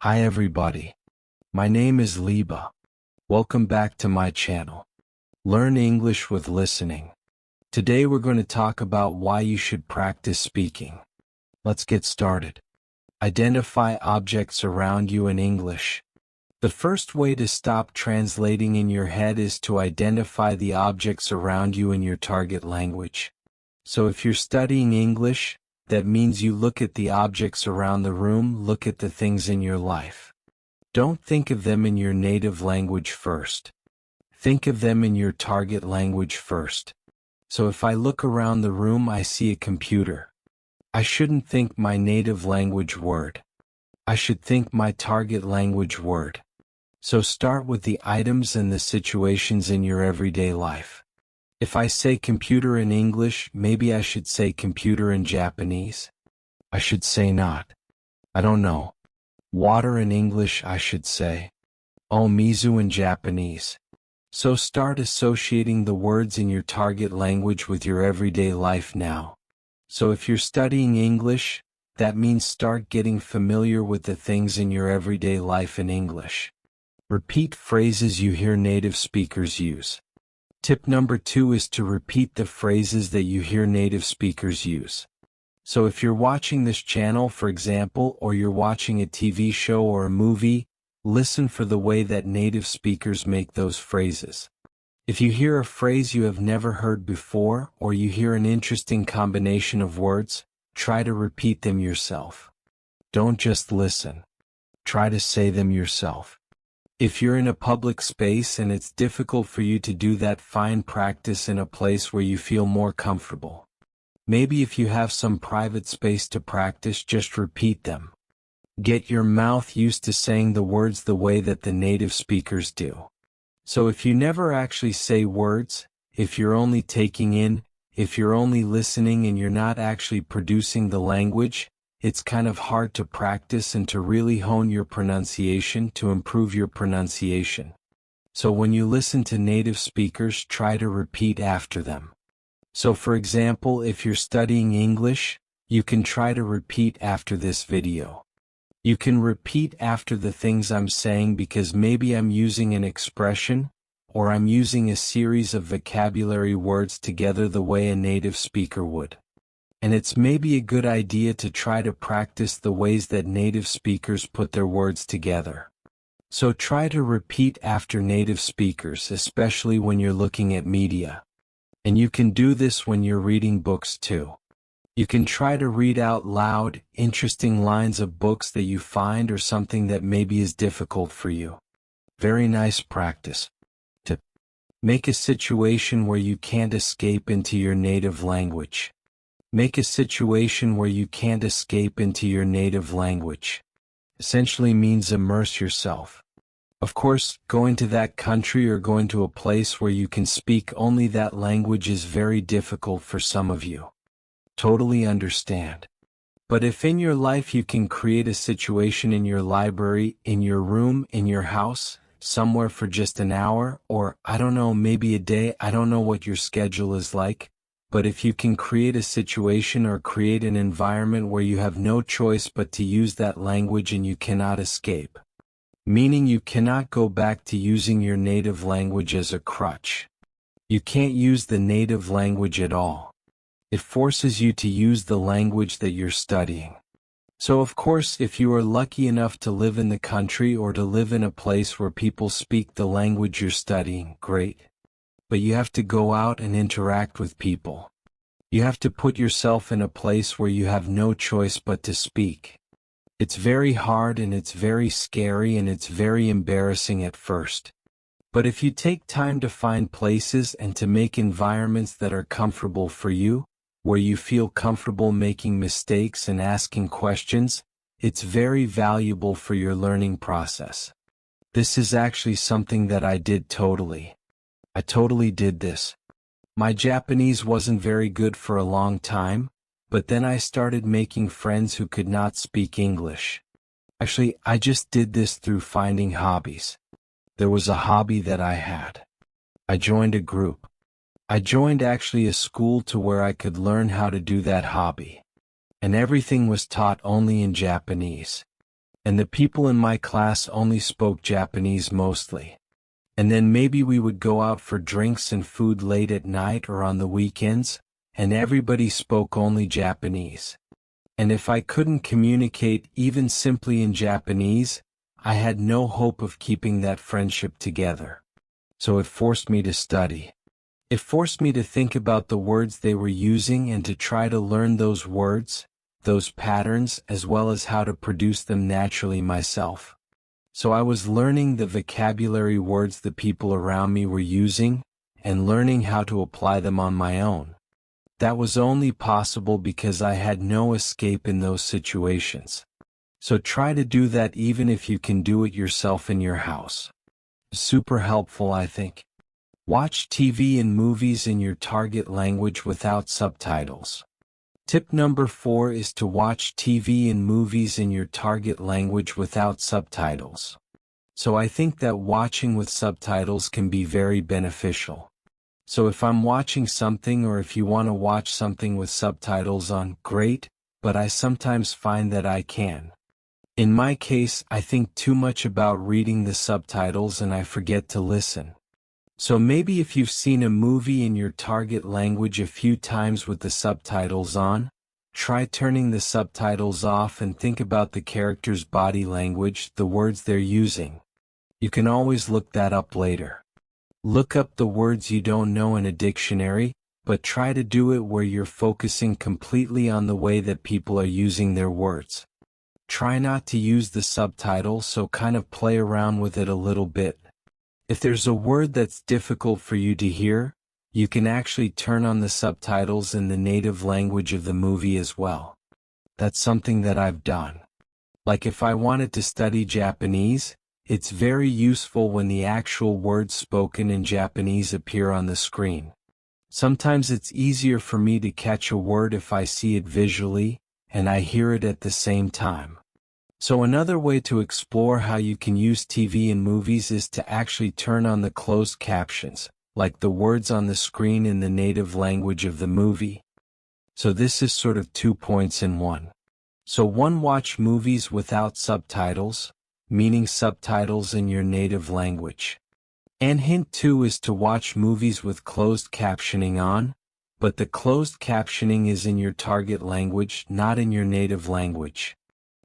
Hi everybody. My name is Liba. Welcome back to my channel. Learn English with listening. Today we're going to talk about why you should practice speaking. Let's get started. Identify objects around you in English. The first way to stop translating in your head is to identify the objects around you in your target language. So if you're studying English, that means you look at the objects around the room, look at the things in your life. Don't think of them in your native language first. Think of them in your target language first. So if I look around the room, I see a computer. I shouldn't think my native language word. I should think my target language word. So start with the items and the situations in your everyday life. If I say computer in English, maybe I should say computer in Japanese. I should say not. I don't know. Water in English, I should say. Omizu in Japanese. So start associating the words in your target language with your everyday life now. So if you're studying English, that means start getting familiar with the things in your everyday life in English. Repeat phrases you hear native speakers use. Tip number 2 is to repeat the phrases that you hear native speakers use. So if you're watching this channel, for example, or you're watching a TV show or a movie, listen for the way that native speakers make those phrases. If you hear a phrase you have never heard before, or you hear an interesting combination of words, try to repeat them yourself. Don't just listen. Try to say them yourself. If you're in a public space and it's difficult for you to do that, find practice in a place where you feel more comfortable. Maybe if you have some private space to practice, just repeat them. Get your mouth used to saying the words the way that the native speakers do. So if you never actually say words, if you're only taking in, if you're only listening and you're not actually producing the language, it's kind of hard to practice and to really hone your pronunciation, to improve your pronunciation. So when you listen to native speakers, try to repeat after them. So for example, if you're studying English, you can try to repeat after this video. You can repeat after the things I'm saying because maybe I'm using an expression, or I'm using a series of vocabulary words together the way a native speaker would. And it's maybe a good idea to try to practice the ways that native speakers put their words together. So try to repeat after native speakers, especially when you're looking at media. And you can do this when you're reading books too. You can try to read out loud interesting lines of books that you find or something that maybe is difficult for you. Very nice practice. Tip: make a situation where you can't escape into your native language. Make a situation where you can't escape into your native language. Essentially means immerse yourself. Of course, going to that country or going to a place where you can speak only that language is very difficult for some of you. Totally understand. But if in your life you can create a situation in your library, in your room, in your house, somewhere for just an hour, or I don't know, maybe a day, I don't know what your schedule is like, but if you can create a situation or create an environment where you have no choice but to use that language and you cannot escape. Meaning you cannot go back to using your native language as a crutch. You can't use the native language at all. It forces you to use the language that you're studying. So of course, if you are lucky enough to live in the country or to live in a place where people speak the language you're studying, great. But you have to go out and interact with people. You have to put yourself in a place where you have no choice but to speak. It's very hard and it's very scary and it's very embarrassing at first. But if you take time to find places and to make environments that are comfortable for you, where you feel comfortable making mistakes and asking questions, it's very valuable for your learning process. This is actually something that I did totally. I totally did this. My Japanese wasn't very good for a long time, but then I started making friends who could not speak English. Actually, I just did this through finding hobbies. There was a hobby that I had. I joined a group. I joined actually a school to where I could learn how to do that hobby. And everything was taught only in Japanese. and the people in my class only spoke Japanese mostly. And then maybe we would go out for drinks and food late at night or on the weekends, and everybody spoke only Japanese. And if I couldn't communicate even simply in Japanese, I had no hope of keeping that friendship together. So it forced me to study. It forced me to think about the words they were using and to try to learn those words, those patterns, as well as how to produce them naturally myself. So I was learning the vocabulary words the people around me were using, and learning how to apply them on my own. That was only possible because I had no escape in those situations. So try to do that even if you can do it yourself in your house. Super helpful, I think. Watch TV and movies in your target language without subtitles. Tip number 4 is to watch TV and movies in your target language without subtitles. So I think that watching with subtitles can be very beneficial. So if I'm watching something, or if you want to watch something with subtitles on, great, but I sometimes find that I can. In my case, I think too much about reading the subtitles and I forget to listen. So maybe if you've seen a movie in your target language a few times with the subtitles on, try turning the subtitles off and think about the character's body language, the words they're using. You can always look that up later. Look up the words you don't know in a dictionary, but try to do it where you're focusing completely on the way that people are using their words. Try not to use the subtitles, so kind of play around with it a little bit. If there's a word that's difficult for you to hear, you can actually turn on the subtitles in the native language of the movie as well. That's something that I've done. Like if I wanted to study Japanese, it's very useful when the actual words spoken in Japanese appear on the screen. Sometimes it's easier for me to catch a word if I see it visually, and I hear it at the same time. So another way to explore how you can use TV and movies is to actually turn on the closed captions, like the words on the screen in the native language of the movie. So this is sort of 2 points in one. So 1, watch movies without subtitles, meaning subtitles in your native language. And hint 2 is to watch movies with closed captioning on, but the closed captioning is in your target language, not in your native language.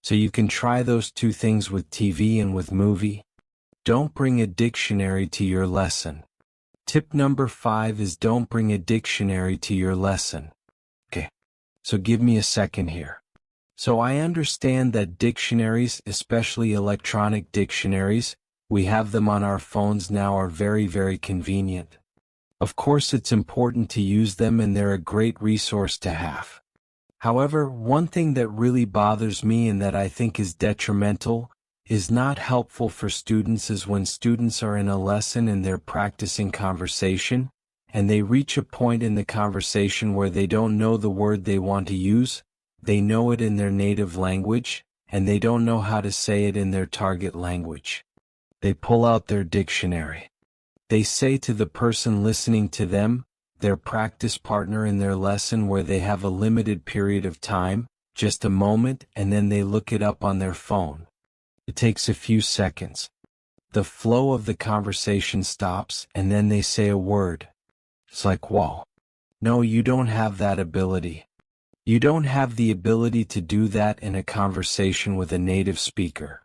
So you can try those 2 things with TV and with movie. Don't bring a dictionary to your lesson. Tip number 5 is don't bring a dictionary to your lesson. Okay, so give me a second here. So I understand that dictionaries, especially electronic dictionaries, we have them on our phones now, are very, very convenient. Of course, it's important to use them and they're a great resource to have. However, one thing that really bothers me and that I think is detrimental, is not helpful for students, is when students are in a lesson and they're practicing conversation, and they reach a point in the conversation where they don't know the word they want to use, they know it in their native language, and they don't know how to say it in their target language. They pull out their dictionary. They say to the person listening to them, their practice partner in their lesson where they have a limited period of time, just a moment, and then they look it up on their phone. It takes a few seconds. The flow of the conversation stops, and then they say a word. It's like, whoa. No, you don't have that ability. You don't have the ability to do that in a conversation with a native speaker.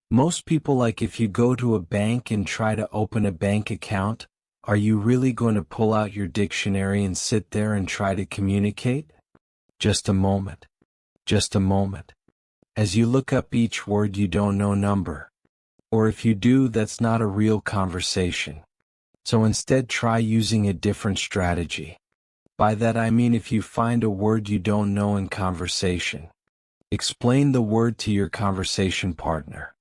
Most people, like if you go to a bank and try to open a bank account, are you really going to pull out your dictionary and sit there and try to communicate? Just a moment. Just a moment. As you look up each word you don't know number. Or if you do, that's not a real conversation. So instead try using a different strategy. By that I mean if you find a word you don't know in conversation, explain the word to your conversation partner.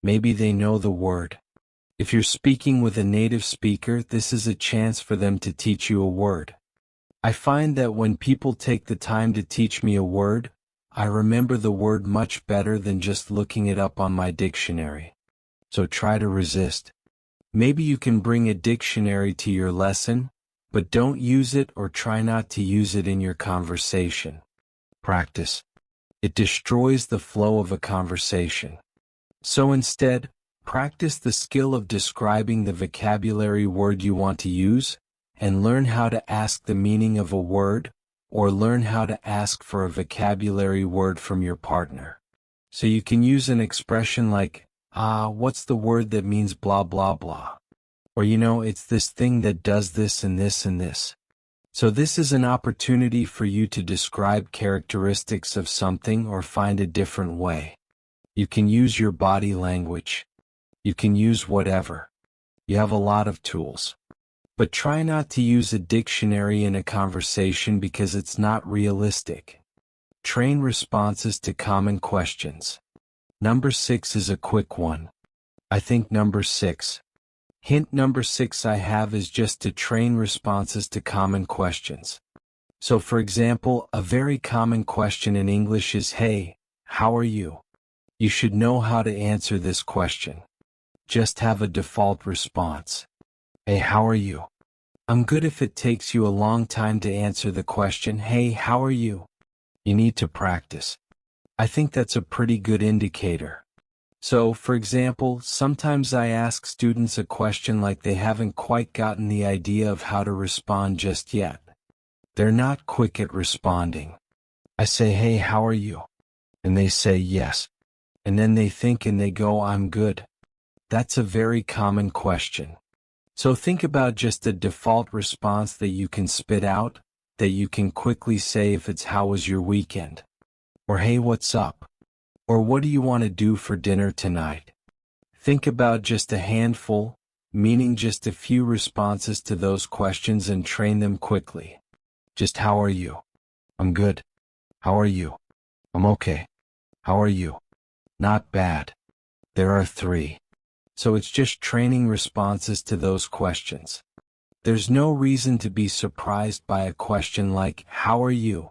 Maybe they know the word. If you're speaking with a native speaker, this is a chance for them to teach you a word. I find that when people take the time to teach me a word, I remember the word much better than just looking it up on my dictionary. So try to resist. Maybe you can bring a dictionary to your lesson, but don't use it or try not to use it in your conversation. Practice. It destroys the flow of a conversation. So instead, practice the skill of describing the vocabulary word you want to use, and learn how to ask the meaning of a word, or learn how to ask for a vocabulary word from your partner. So you can use an expression like, what's the word that means blah blah blah? Or it's this thing that does this and this and this. So this is an opportunity for you to describe characteristics of something or find a different way. You can use your body language. You can use whatever. You have a lot of tools. But try not to use a dictionary in a conversation because it's not realistic. Train responses to common questions. Number 6 is a quick one. I think number 6. Hint number 6 I have is just to train responses to common questions. So for example, a very common question in English is, hey, how are you? You should know how to answer this question. Just have a default response. Hey, how are you? I'm good if it takes you a long time to answer the question, hey, how are you? You need to practice. I think that's a pretty good indicator. So, for example, sometimes I ask students a question like they haven't quite gotten the idea of how to respond just yet. They're not quick at responding. I say, hey, how are you? And they say yes. And then they think and they go, I'm good. That's a very common question. So think about just a default response that you can spit out, that you can quickly say if it's how was your weekend? Or hey, what's up? Or what do you want to do for dinner tonight? Think about just a handful, meaning just a few responses to those questions and train them quickly. Just how are you? I'm good. How are you? I'm okay. How are you? Not bad. There are 3. So it's just training responses to those questions. There's no reason to be surprised by a question like, how are you?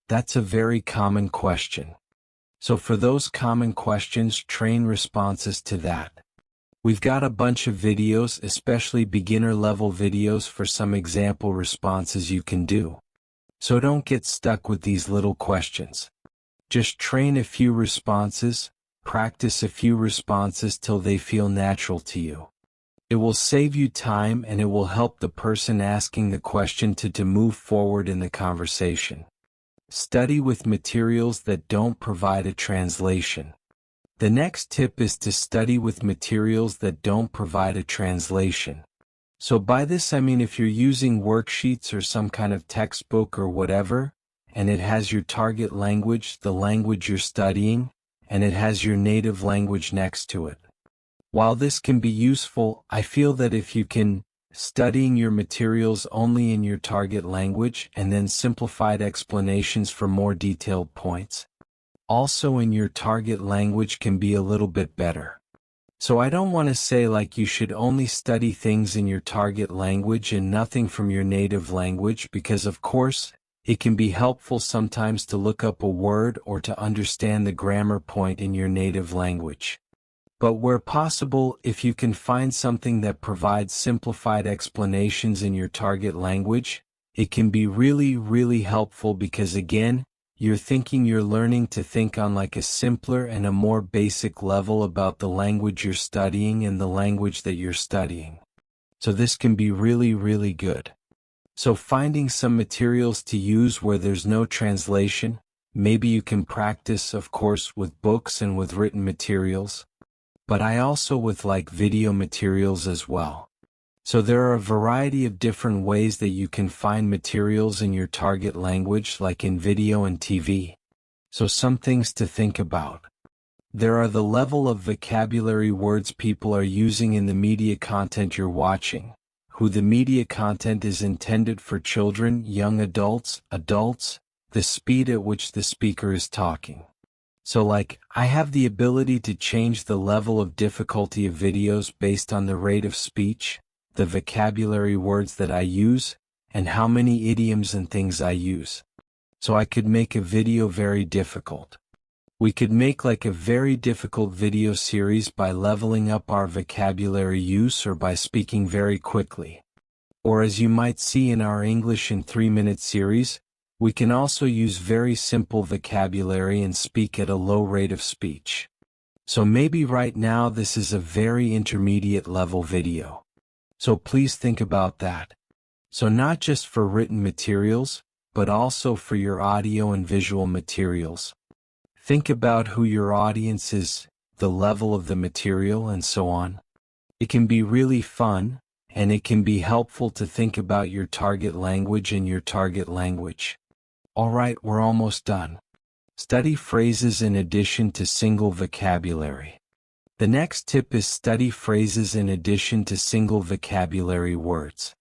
That's a very common question. So for those common questions, train responses to that. We've got a bunch of videos, especially beginner-level videos for some example responses you can do. So don't get stuck with these little questions. Just train a few responses, practice a few responses till they feel natural to you. It will save you time and it will help the person asking the question to move forward in the conversation. Study with materials that don't provide a translation. The next tip is to study with materials that don't provide a translation. So by this I mean if you're using worksheets or some kind of textbook or whatever, and it has your target language, the language you're studying, and it has your native language next to it. While this can be useful, I feel that if you can, studying your materials only in your target language and then simplified explanations for more detailed points, also in your target language can be a little bit better. So I don't want to say like you should only study things in your target language and nothing from your native language because of course, it can be helpful sometimes to look up a word or to understand the grammar point in your native language. But where possible, if you can find something that provides simplified explanations in your target language, it can be really, really helpful because again, you're learning to think on like a simpler and a more basic level about the language you're studying and the language that you're studying. So this can be really, really good. So finding some materials to use where there's no translation, maybe you can practice, of course, with books and with written materials, but I also with like video materials as well. So there are a variety of different ways that you can find materials in your target language like in video and TV. So some things to think about. There are the level of vocabulary words people are using in the media content you're watching, who the media content is intended for children, young adults, the speed at which the speaker is talking. So like, I have the ability to change the level of difficulty of videos based on the rate of speech, the vocabulary words that I use, and how many idioms and things I use. So I could make a video very difficult. We could make like a very difficult video series by leveling up our vocabulary use or by speaking very quickly. Or as you might see in our English in 3-minute series, we can also use very simple vocabulary and speak at a low rate of speech. So maybe right now this is a very intermediate level video. So please think about that. So not just for written materials, but also for your audio and visual materials. Think about who your audience is, the level of the material, and so on. It can be really fun, and it can be helpful to think about your target language and your target language. Alright, we're almost done. Study phrases in addition to single vocabulary. The next tip is study phrases in addition to single vocabulary words.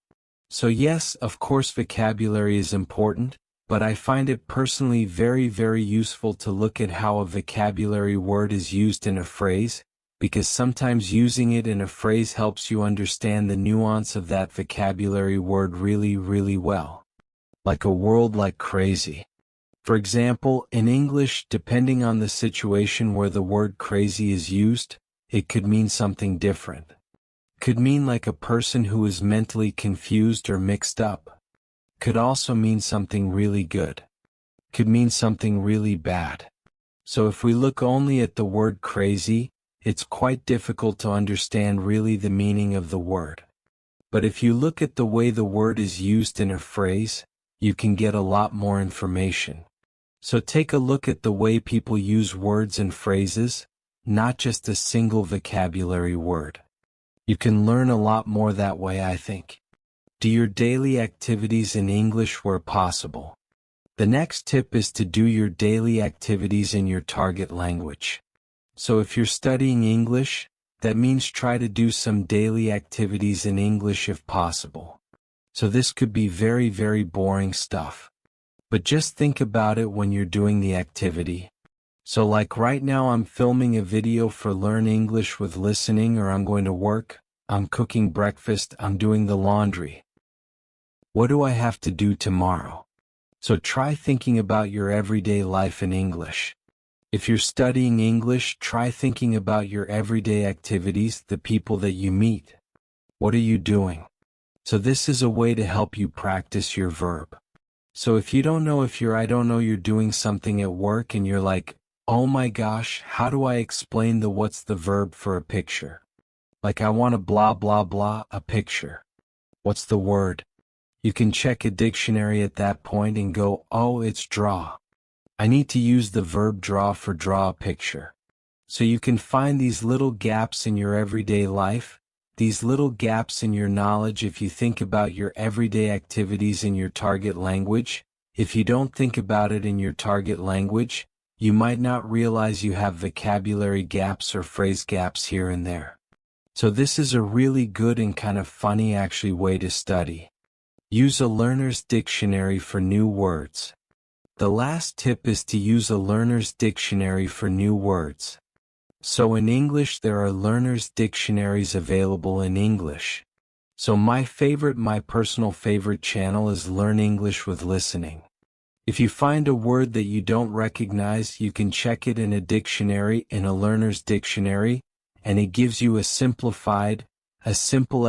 So yes, of course vocabulary is important, but I find it personally very useful to look at how a vocabulary word is used in a phrase, because sometimes using it in a phrase helps you understand the nuance of that vocabulary word really well. Like a word like crazy. For example, in English, depending on the situation where the word crazy is used, it could mean something different. Could mean like a person who is mentally confused or mixed up. Could also mean something really good. Could mean something really bad. So if we look only at the word crazy, it's quite difficult to understand really the meaning of the word. But if you look at the way the word is used in a phrase, you can get a lot more information. So take a look at the way people use words and phrases, not just a single vocabulary word. You can learn a lot more that way, I think. Do your daily activities in English where possible. The next tip is to do your daily activities in your target language. So if you're studying English, that means try to do some daily activities in English if possible. So this could be very boring stuff. But just think about it when you're doing the activity. So like right now I'm filming a video for Learn English with Listening, or I'm going to work, I'm cooking breakfast, I'm doing the laundry. What do I have to do tomorrow? So try thinking about your everyday life in English. If you're studying English, try thinking about your everyday activities, the people that you meet. What are you doing? So this is a way to help you practice your verb. So if you don't know I don't know you're doing something at work and you're like, oh my gosh, how do I explain the what's the verb for a picture? Like I want a blah a picture. What's the word? You can check a dictionary at that point and go, oh, it's draw. I need to use the verb draw for draw a picture. So you can find these little gaps in your everyday life, these little gaps in your knowledge if you think about your everyday activities in your target language. If you don't think about it in your target language, you might not realize you have vocabulary gaps or phrase gaps here and there. So this is a really good and kind of funny actually way to study. Use a learner's dictionary for new words. The last tip is to use a learner's dictionary for new words. So in English there are learner's dictionaries available in English. So my personal favorite channel is Learn English with Listening. If you find a word that you don't recognize, you can check it in a dictionary, in a learner's dictionary, and it gives you a simple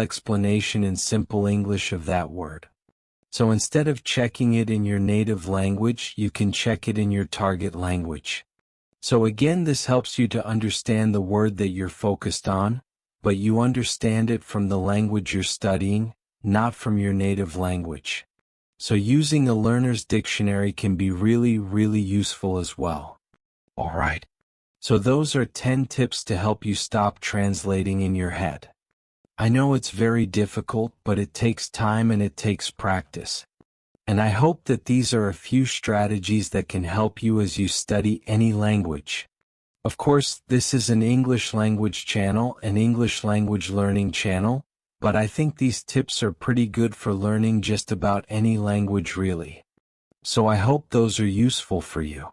explanation in simple English of that word. So instead of checking it in your native language, you can check it in your target language. So again, this helps you to understand the word that you're focused on, but you understand it from the language you're studying, not from your native language. So using a learner's dictionary can be really useful as well. Alright. So those are 10 tips to help you stop translating in your head. I know it's very difficult, but it takes time and it takes practice. And I hope that these are a few strategies that can help you as you study any language. Of course, this is an English language channel, an English language learning channel, but I think these tips are pretty good for learning just about any language really. So I hope those are useful for you.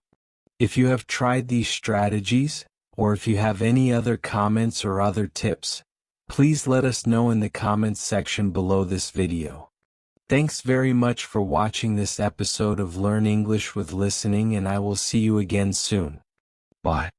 If you have tried these strategies, or if you have any other comments or other tips, please let us know in the comments section below this video. Thanks very much for watching this episode of Learn English with Listening, and I will see you again soon. Bye.